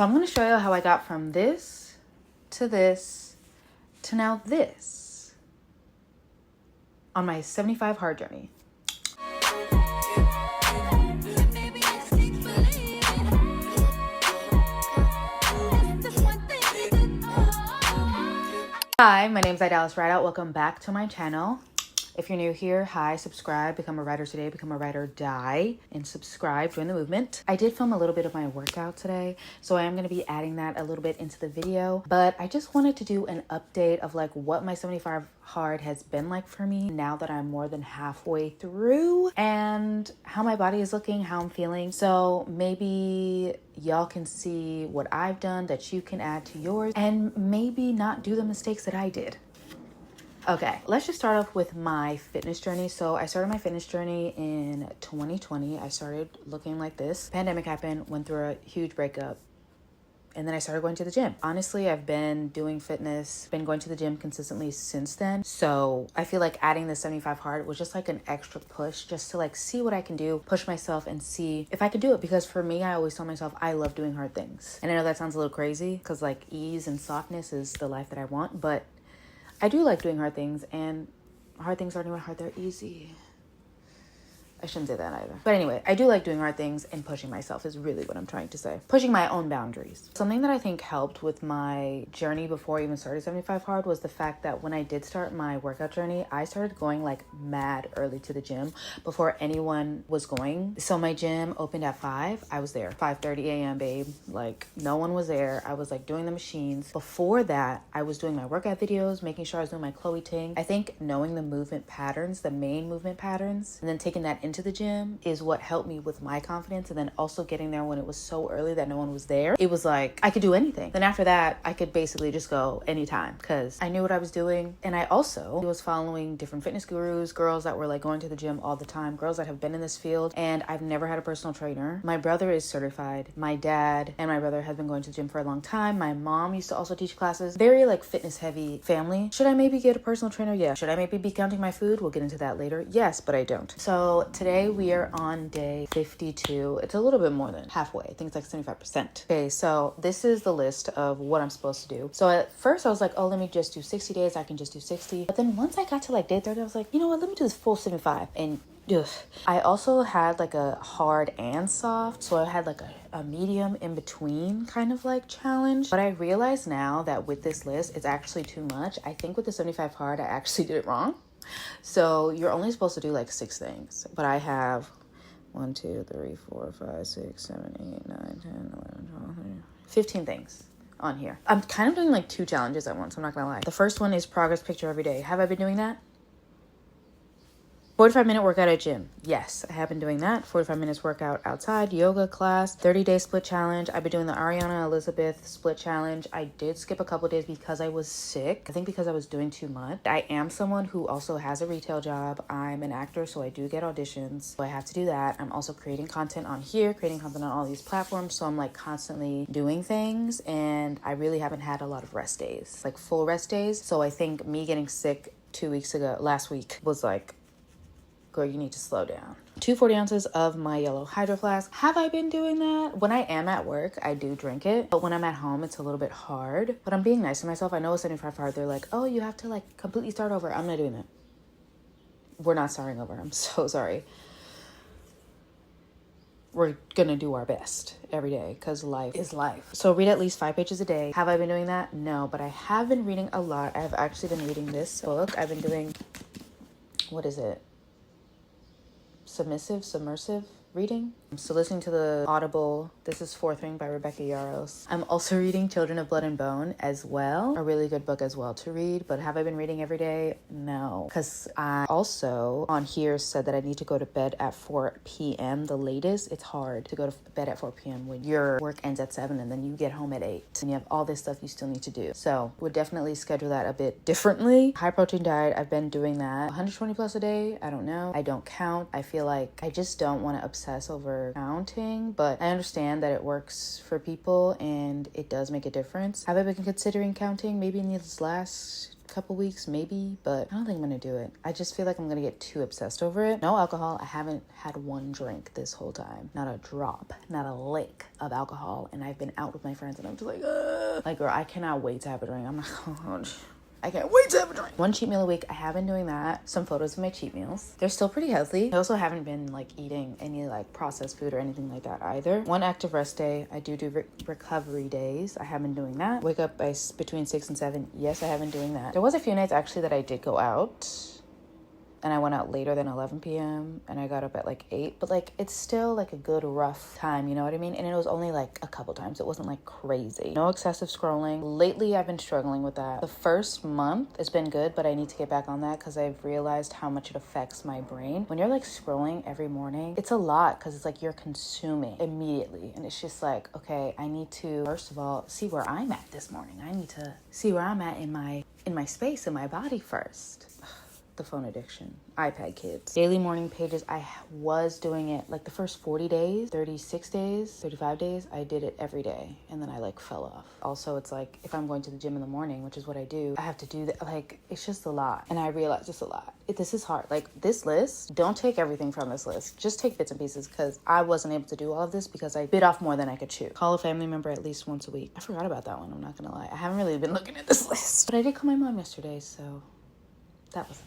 So I'm going to show you how I got from this to now this on my 75 hard journey. Hi, my name is Idalis Rideout. Welcome back to my channel. If you're new here, hi, subscribe, become a writer today, become a writer, die, and subscribe, join the movement. I did film a little bit of my workout today, so I am going to be adding that a little bit into the video, but I just wanted to do an update of like what my 75 hard has been like for me now that I'm more than halfway through, and how my body is looking, how I'm feeling. So maybe y'all can see what I've done that you can add to yours, and maybe not do the mistakes that I did. Okay, let's just start off with my fitness journey. So I started my fitness journey in 2020. I started looking like this. Pandemic happened, went through a huge breakup, and then I started going to the gym. Honestly, I've been doing fitness, been going to the gym consistently since then. So I feel like adding the 75 hard was just like an extra push just to like see what I can do, push myself and see if I could do it. Because for me, I always tell myself I love doing hard things. And I know that sounds a little crazy because like ease and softness is the life that I want, but I do like doing hard things, and hard things aren't even hard, they're easy. I shouldn't say that either. But anyway, I do like doing hard things, and pushing myself is really what I'm trying to say. Pushing my own boundaries. Something that I think helped with my journey before I even started 75 hard was the fact that when I did start my workout journey, I started going like mad early to the gym before anyone was going. So my gym opened at 5. I was there 5:30 a.m. babe. Like no one was there. I was like doing the machines. Before that, I was doing my workout videos, making sure I was doing my Chloe ting. I think knowing the movement patterns, the main movement patterns, and then taking that into the gym is what helped me with my confidence. And then also getting there when it was so early that no one was there, it was like I could do anything. Then after that, I could basically just go anytime because I knew what I was doing. And I also was following different fitness gurus, girls that were like going to the gym all the time, girls that have been in this field. And I've never had a personal trainer. My brother is certified. My dad and my brother have been going to the gym for a long time. My mom used to also teach classes. Very like fitness heavy family. Should I maybe get a personal trainer? Yeah. Should I maybe be counting my food? We'll get into that later. Yes, but I don't. So today we are on day 52. It's a little bit more than halfway. I think it's like 75%. Okay, so this is the list of what I'm supposed to do. So at first I was like, oh, let me just do 60 days. I can just do 60. But then once I got to like day 30, I was like, you know what? Let me do this full 75. And ugh. I also had like a hard and soft. So I had like a medium in between kind of like challenge. But I realize now that with this list, it's actually too much. I think with the 75 hard, I actually did it wrong. So you're only supposed to do like 6 things, but I have 1, 2, 3, 4, 5, 6, 7, 8, 9, 10, 11, 12, 13, 15 things on here. I'm kind of doing like 2 challenges at once. I'm not gonna lie. The first one is progress picture every day. Have I been doing that? 45-minute workout at gym. Yes, I have been doing that. 45 minutes workout outside, yoga class, 30-day split challenge. I've been doing the Ariana Elizabeth split challenge. I did skip a couple days because I was sick. I think because I was doing too much. I am someone who also has a retail job. I'm an actor, so I do get auditions. So I have to do that. I'm also creating content on here, creating content on all these platforms. So I'm like constantly doing things, and I really haven't had a lot of rest days, like full rest days. So I think me getting sick last week was like, girl, you need to slow down. 2 40 ounces of my yellow hydro flask. Have I been doing that? When I am at work, I do drink it. But when I'm at home, it's a little bit hard. But I'm being nice to myself. I know with 75 hard, they're like, oh, you have to like completely start over. I'm not doing that. We're not starting over. I'm so sorry. We're gonna do our best every day because life is life. So read at least 5 pages a day. Have I been doing that? No, but I have been reading a lot. I have actually been reading this book. I've been doing, what is it? Submersive reading. I'm still listening to the Audible This Is Fourth Ring by Rebecca Yarros. I'm also reading Children of Blood and Bone as well. A really good book as well to read. But have I been reading every day? No. Because I also on here said that I need to go to bed at 4 p.m. the latest. It's hard to go to bed at 4 p.m. when your work ends at 7 and then you get home at 8. And you have all this stuff you still need to do. So would definitely schedule that a bit differently. High protein diet, I've been doing that. 120 plus a day. I don't know. I don't count. I feel like I just don't want to obsess over counting, but I understand that it works for people and it does make a difference. Have I been considering counting maybe in these last couple weeks maybe, but I don't think I'm gonna do it. I just feel like I'm gonna get too obsessed over it. No alcohol. I haven't had one drink this whole time. Not a drop, not a lick of alcohol. And I've been out with my friends and I'm just like, ugh. Like, girl, I cannot wait to have a drink. I'm not gonna I can't wait to have a drink. One cheat meal a week. I have been doing that. Some photos of my cheat meals. They're still pretty healthy. I also haven't been like eating any like processed food or anything like that either. One active rest day. I do recovery days. I have been doing that. Wake up by between 6 and 7. Yes, I have been doing that. There was a few nights actually that I did go out. And I went out later than 11 p.m. and I got up at like 8. But like, it's still like a good rough time, you know what I mean? And it was only like a couple times. It wasn't like crazy. No excessive scrolling. Lately, I've been struggling with that. The first month has been good, but I need to get back on that because I've realized how much it affects my brain. When you're like scrolling every morning, it's a lot because it's like you're consuming immediately. And it's just like, okay, I need to, first of all, see where I'm at this morning. I need to see where I'm at in my space, in my body first. The phone addiction, iPad kids. Daily morning pages, I was doing it like the first 40 days, 36 days, 35 days, I did it every day. And then I like fell off. Also, it's like if I'm going to the gym in the morning, which is what I do, I have to do that. Like, it's just a lot. And I realize it's a lot. This is hard. Like this list, don't take everything from this list. Just take bits and pieces because I wasn't able to do all of this because I bit off more than I could chew. Call a family member at least once a week. I forgot about that one. I'm not gonna lie. I haven't really been looking at this list. But I did call my mom yesterday, so that was nice.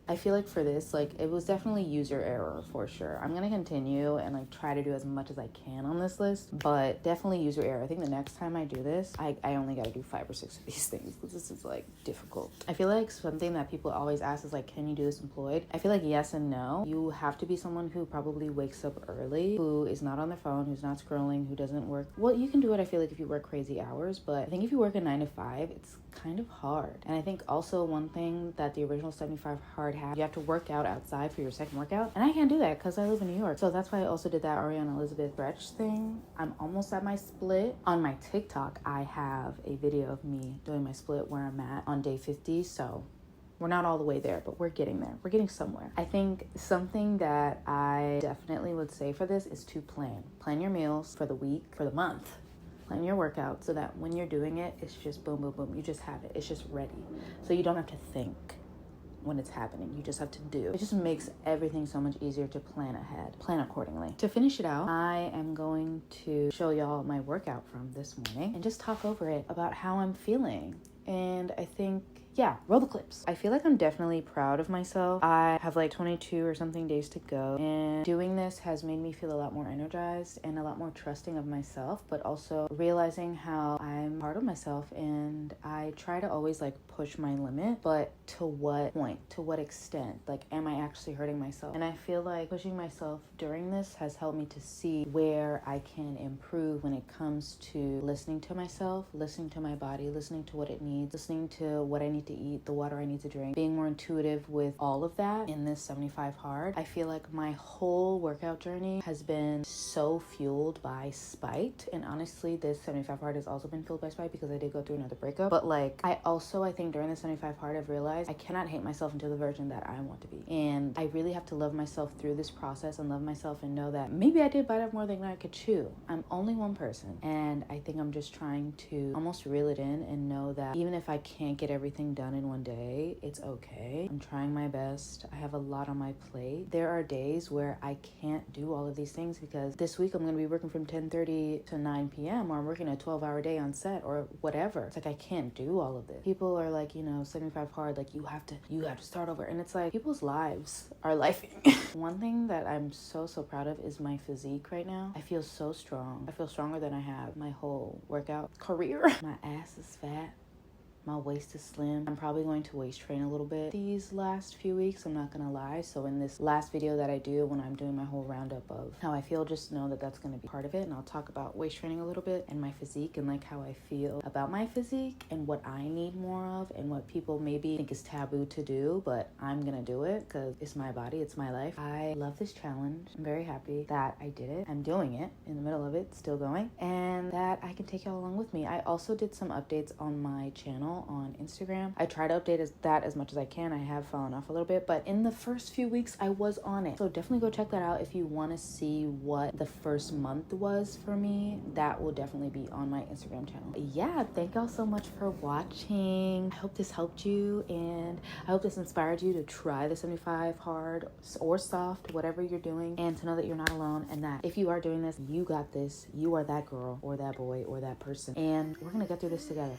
I feel like for this, like, it was definitely user error for sure. I'm gonna continue and like try to do as much as I can on this list, but definitely user error. I think the next time I do this, I only gotta do 5 or 6 of these things because this is like difficult. I feel like something that people always ask is like, can you do this employed? I feel like yes and no. You have to be someone who probably wakes up early, who is not on their phone, who's not scrolling, who doesn't work. Well, you can do it, I feel like, if you work crazy hours, but I think if you work a 9 to 5, it's kind of hard. And I think also one thing that the original 75 hard had, you have to work out outside for your second workout, and I can't do that because I live in New York. So that's why I also did that Ariana Elizabeth stretch thing. I'm almost at my split. On my TikTok, I have a video of me doing my split where I'm at on day 50. So we're not all the way there, but we're getting there. We're getting somewhere. I think something that I definitely would say for this is to plan your meals for the week, for the month. Plan your workout so that when you're doing it, it's just boom, boom, boom. You just have it. It's just ready. So you don't have to think when it's happening. You just have to do. It just makes everything so much easier to plan ahead. Plan accordingly. To finish it out, I am going to show y'all my workout from this morning and just talk over it about how I'm feeling. And I think, yeah, roll the clips. I feel like I'm definitely proud of myself. I have like 22 or something days to go, and doing this has made me feel a lot more energized and a lot more trusting of myself, but also realizing how I'm hard on myself, and I try to always like push my limit, but to what point, to what extent? Like, am I actually hurting myself? And I feel like pushing myself during this has helped me to see where I can improve when it comes to listening to myself, listening to my body, listening to what it needs, listening to what I need to eat, the water I need to drink, being more intuitive with all of that in this 75 hard. I feel like my whole workout journey has been so fueled by spite, and honestly this 75 hard has also been fueled by spite because I did go through another breakup. But like, I think during the 75 hard I've realized I cannot hate myself into the version that I want to be, and I really have to love myself through this process and love myself and know that maybe I did bite off more than I could chew. I'm only one person, and I think I'm just trying to almost reel it in and know that even if I can't get everything done in one day, it's okay. I'm trying my best. I have a lot on my plate. There are days where I can't do all of these things because this week I'm going to be working from 10:30 to 9 p.m. or I'm working a 12-hour day on set or whatever. It's like I can't do all of this. People are like, 75 hard, like you have to start over, and it's like people's lives are lifing. One thing that I'm so proud of is my physique right now. I feel so strong. I feel stronger than I have my whole workout career. My ass is fat. My waist is slim. I'm probably going to waist train a little bit these last few weeks, I'm not gonna lie. So in this last video that I do when I'm doing my whole roundup of how I feel, just know that that's gonna be part of it. And I'll talk about waist training a little bit and my physique and like how I feel about my physique and what I need more of and what people maybe think is taboo to do, but I'm gonna do it because it's my body, it's my life. I love this challenge. I'm very happy that I did it. I'm doing it in the middle of it, still going, and that I can take y'all along with me. I also did some updates on my channel channel on Instagram. I try to update that as much as I can. I have fallen off a little bit, but in the first few weeks I was on it. So definitely go check that out if you want to see what the first month was for me. That will definitely be on my Instagram channel. Yeah, thank y'all so much for watching. I hope this helped you, and I hope this inspired you to try the 75 hard or soft, whatever you're doing, and to know that you're not alone, and that if you are doing this, you got this. You are that girl or that boy or that person, and we're gonna get through this together.